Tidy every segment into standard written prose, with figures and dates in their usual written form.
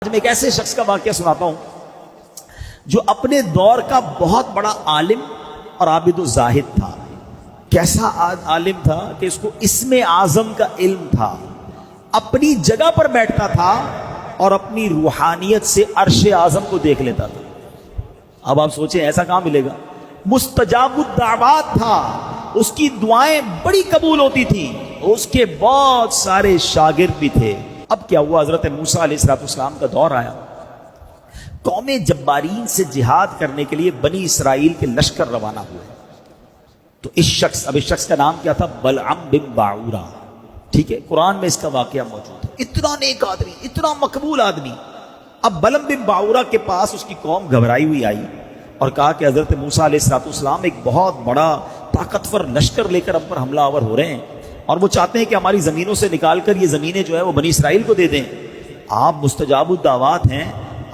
آج میں ایک ایسے شخص کا واقعہ سناتا ہوں جو اپنے دور کا بہت بڑا عالم اور عابد و زاہد تھا۔ کیسا عالم تھا کہ اس کو اسم اعظم کا علم تھا، اپنی جگہ پر بیٹھتا تھا اور اپنی روحانیت سے عرش اعظم کو دیکھ لیتا تھا۔ اب آپ سوچیں ایسا کہاں ملے گا؟ مستجاب الدعوات تھا، اس کی دعائیں بڑی قبول ہوتی تھی، اس کے بہت سارے شاگرد بھی تھے۔ اب کیا ہوا؟ حضرت موسیٰ علیہ السلام کا دور آیا، قوم جبارین سے جہاد کرنے کے لیے بنی اسرائیل کے لشکر روانہ ہوئے۔ تو اس شخص کا نام کیا تھا؟ بلعم بن باعورہ۔ ٹھیک ہے، قرآن میں اس کا واقعہ موجود ہے۔ اتنا نیک آدمی، اتنا مقبول آدمی۔ اب بلعم بن باعورہ کے پاس اس کی قوم گھبرائی ہوئی آئی اور کہا کہ حضرت موسیٰ علیہ السلام ایک بہت بڑا طاقتور لشکر لے کر ہم پر حملہ آور ہو رہے ہیں اور وہ چاہتے ہیں کہ ہماری زمینوں سے نکال کر یہ زمینیں جو ہے وہ بنی اسرائیل کو دے دیں۔ آپ مستجاب الدعوات ہیں،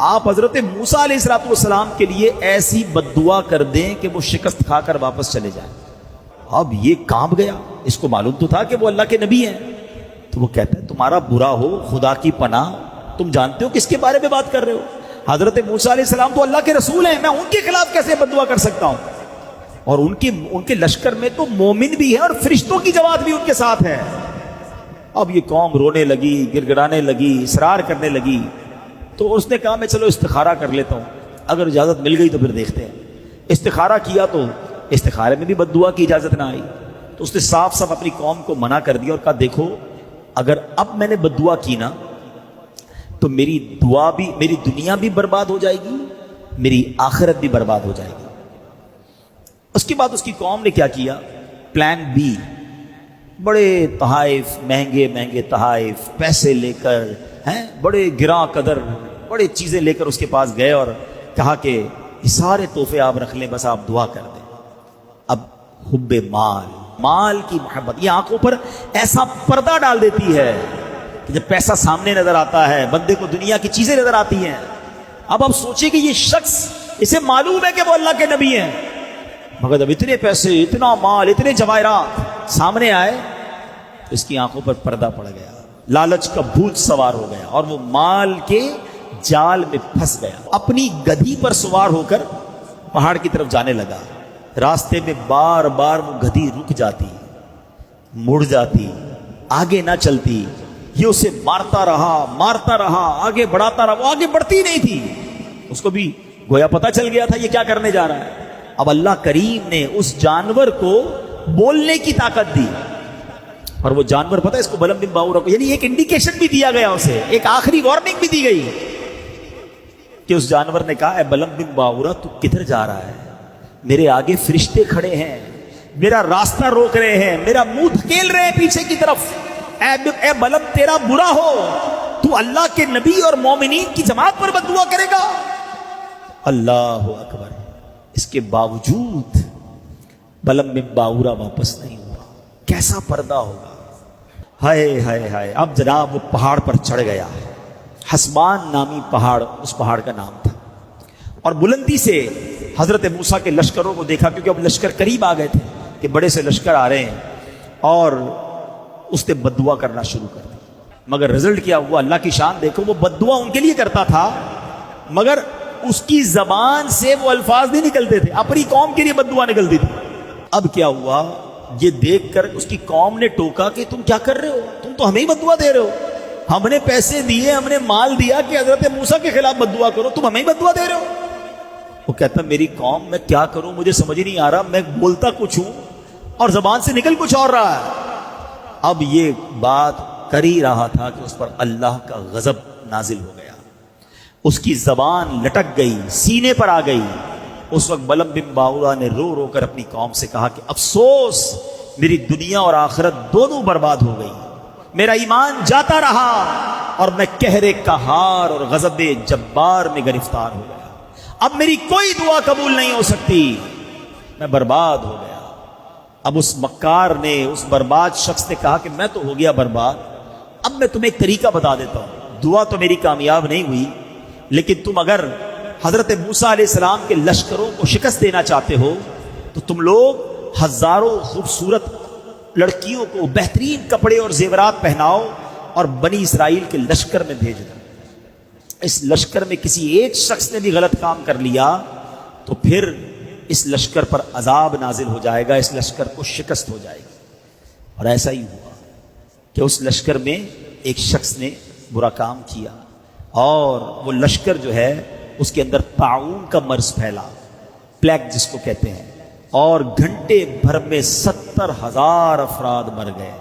آپ حضرت موسیٰ علیہ السلام کے لیے ایسی بد دعا کر دیں کہ وہ شکست کھا کر واپس چلے جائیں۔ اب یہ کانپ گیا، اس کو معلوم تو تھا کہ وہ اللہ کے نبی ہیں۔ تو وہ کہتا ہے تمہارا برا ہو خدا کی پناہ، تم جانتے ہو کس کے بارے میں بات کر رہے ہو؟ حضرت موسیٰ علیہ السلام تو اللہ کے رسول ہیں، میں ان کے خلاف کیسے بد دعا کر سکتا ہوں؟ اور ان کے لشکر میں تو مومن بھی ہے اور فرشتوں کی جماعت بھی ان کے ساتھ ہے۔ اب یہ قوم رونے لگی، گڑگڑانے لگی، اصرار کرنے لگی۔ تو اس نے کہا میں چلو استخارہ کر لیتا ہوں، اگر اجازت مل گئی تو پھر دیکھتے ہیں۔ استخارہ کیا تو استخارے میں بھی بد دعا کی اجازت نہ آئی۔ تو اس نے صاف صاف اپنی قوم کو منع کر دیا اور کہا دیکھو اگر اب میں نے بد دعا کی نا تو میری دنیا بھی برباد ہو جائے گی، میری آخرت بھی برباد ہو جائے گی۔ اس کے بعد اس کی قوم نے کیا کیا؟ پلان بی، بڑے تحائف، مہنگے مہنگے تحائف، پیسے لے کر بڑے گراں قدر بڑے چیزیں لے کر اس کے پاس گئے اور کہا کہ یہ سارے تحفے آپ رکھ لیں، بس آپ دعا کر دیں۔ اب حب مال کی محبت یہ آنکھوں پر ایسا پردہ ڈال دیتی ہے کہ جب پیسہ سامنے نظر آتا ہے بندے کو دنیا کی چیزیں نظر آتی ہیں۔ اب آپ سوچیں کہ یہ شخص، اسے معلوم ہے کہ وہ اللہ کے نبی ہیں، مگر جب اتنے پیسے، اتنا مال، اتنے جواہرات سامنے آئے تو اس کی آنکھوں پر پردہ پڑ گیا، لالچ کا بھوت سوار ہو گیا اور وہ مال کے جال میں پھنس گیا۔ اپنی گدھی پر سوار ہو کر پہاڑ کی طرف جانے لگا۔ راستے میں بار بار وہ گدھی رک جاتی، مڑ جاتی، آگے نہ چلتی۔ یہ اسے مارتا رہا، آگے بڑھاتا رہا، وہ آگے بڑھتی نہیں تھی۔ اس کو بھی گویا پتہ چل گیا تھا یہ کیا کرنے جا رہا ہے۔ اب اللہ کریم نے اس جانور کو بولنے کی طاقت دی اور وہ جانور پتہ ہے اس کو بلعم بن باعورہ کو، یعنی ایک انڈیکیشن بھی دیا گیا، اسے ایک آخری وارننگ بھی دی گئی کہ اس جانور نے کہا اے بلعم بن باعورہ تو کدھر جا رہا ہے؟ میرے آگے فرشتے کھڑے ہیں، میرا راستہ روک رہے ہیں، میرا منہ دھکیل رہے ہیں پیچھے کی طرف۔ اے بلعم تیرا برا ہو، تو اللہ کے نبی اور مومنین کی جماعت پر بد دعا کرے گا؟ اللہ اکبر۔ اس کے باوجود بلعم بن باعورہ واپس نہیں ہوا۔ کیسا پردہ ہوگا! ہائے ہائے ہائے! اب جناب وہ پہاڑ پر چڑھ گیا، حسبان نامی پہاڑ اس پہاڑ کا نام تھا، اور بلندی سے حضرت موسیٰ کے لشکروں کو دیکھا، کیونکہ اب لشکر قریب آ گئے تھے کہ بڑے سے لشکر آ رہے ہیں، اور اس نے بد دعا کرنا شروع کر دی۔ مگر رزلٹ کیا ہوا؟ اللہ کی شان دیکھو، وہ بد دعا ان کے لیے کرتا تھا مگر اس کی زبان سے وہ الفاظ نہیں نکلتے تھے، اپنی قوم کے لیے بد دعا نکلتی تھی۔ اب کیا ہوا؟ یہ دیکھ کر اس کی قوم نے ٹوکا کہ تم کیا کر رہے ہو؟ تم تو ہمیں ہی بد دعا دے رہے ہو، ہم نے پیسے دیے، ہم نے مال دیا کہ حضرت موسیٰ کے خلاف بد دعا کرو، تم ہمیں ہی بد دعا دے رہے ہو۔ وہ کہتا میری قوم، میں کیا کروں، مجھے سمجھ نہیں آ رہا، میں بولتا کچھ ہوں اور زبان سے نکل کچھ اور رہا ہے۔ اب یہ بات کر ہی رہا تھا کہ اس پر اللہ کا غضب نازل ہو گیا، اس کی زبان لٹک گئی، سینے پر آ گئی۔ اس وقت بلعم بن باعورہ نے رو رو کر اپنی قوم سے کہا کہ افسوس، میری دنیا اور آخرت دونوں برباد ہو گئی، میرا ایمان جاتا رہا اور میں قہر قہار اور غضب جبار میں گرفتار ہو گیا۔ اب میری کوئی دعا قبول نہیں ہو سکتی، میں برباد ہو گیا۔ اب اس مکار نے، اس برباد شخص نے کہا کہ میں تو ہو گیا برباد، اب میں تمہیں ایک طریقہ بتا دیتا ہوں، دعا تو میری کامیاب نہیں ہوئی، لیکن تم اگر حضرت موسیٰ علیہ السلام کے لشکروں کو شکست دینا چاہتے ہو تو تم لوگ ہزاروں خوبصورت لڑکیوں کو بہترین کپڑے اور زیورات پہناؤ اور بنی اسرائیل کے لشکر میں بھیج دو۔ اس لشکر میں کسی ایک شخص نے بھی غلط کام کر لیا تو پھر اس لشکر پر عذاب نازل ہو جائے گا، اس لشکر کو شکست ہو جائے گی۔ اور ایسا ہی ہوا کہ اس لشکر میں ایک شخص نے برا کام کیا اور وہ لشکر جو ہے اس کے اندر طاعون کا مرض پھیلا، پلیگ جس کو کہتے ہیں، اور گھنٹے بھر میں 70,000 افراد مر گئے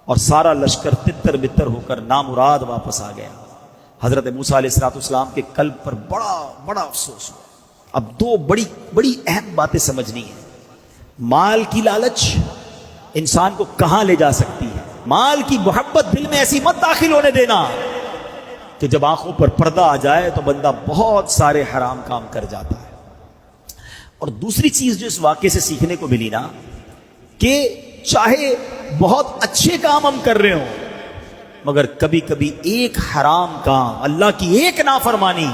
اور سارا لشکر تتر بتر ہو کر نامراد واپس آ گیا۔ حضرت موسیٰ علیہ السلام کے قلب پر بڑا افسوس ہوا۔ اب دو بڑی اہم باتیں سمجھنی ہیں۔ مال کی لالچ انسان کو کہاں لے جا سکتی ہے؟ مال کی محبت دل میں ایسی مت داخل ہونے دینا کہ جب آنکھوں پر پردہ آ جائے تو بندہ بہت سارے حرام کام کر جاتا ہے۔ اور دوسری چیز جو اس واقعے سے سیکھنے کو ملی نا، کہ چاہے بہت اچھے کام ہم کر رہے ہوں مگر کبھی کبھی ایک حرام کام، اللہ کی ایک نافرمانی،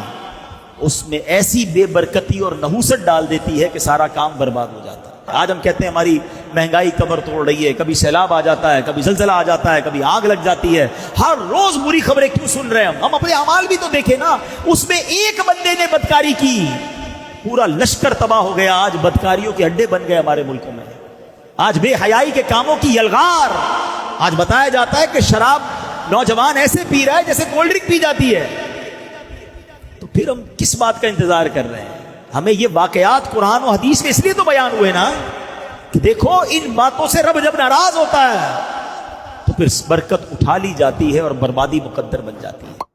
اس میں ایسی بے برکتی اور نحوست ڈال دیتی ہے کہ سارا کام برباد ہو جاتا ہے۔ آج ہم کہتے ہیں ہماری مہنگائی کمر توڑ رہی ہے، کبھی سیلاب آ جاتا ہے، کبھی زلزلہ آ جاتا ہے، کبھی آگ لگ جاتی ہے، ہر روز بری خبریں کیوں سن رہے ہیں ہم اپنے اعمال بھی تو دیکھیں نا۔ اس میں ایک بندے نے بدکاری کی، پورا لشکر تباہ ہو گیا۔ آج بدکاریوں کے اڈے بن گئے ہمارے ملکوں میں، آج بے حیائی کے کاموں کی یلغار۔ آج بتایا جاتا ہے کہ شراب نوجوان ایسے پی رہا ہے جیسے کولڈ ڈرنک پی جاتی ہے، تو پھر ہم کس بات کا انتظار کر رہے ہیں؟ ہمیں یہ واقعات قرآن و حدیث میں اس لیے تو بیان ہوئے نا کہ دیکھو ان باتوں سے رب جب ناراض ہوتا ہے تو پھر برکت اٹھا لی جاتی ہے اور بربادی مقدر بن جاتی ہے۔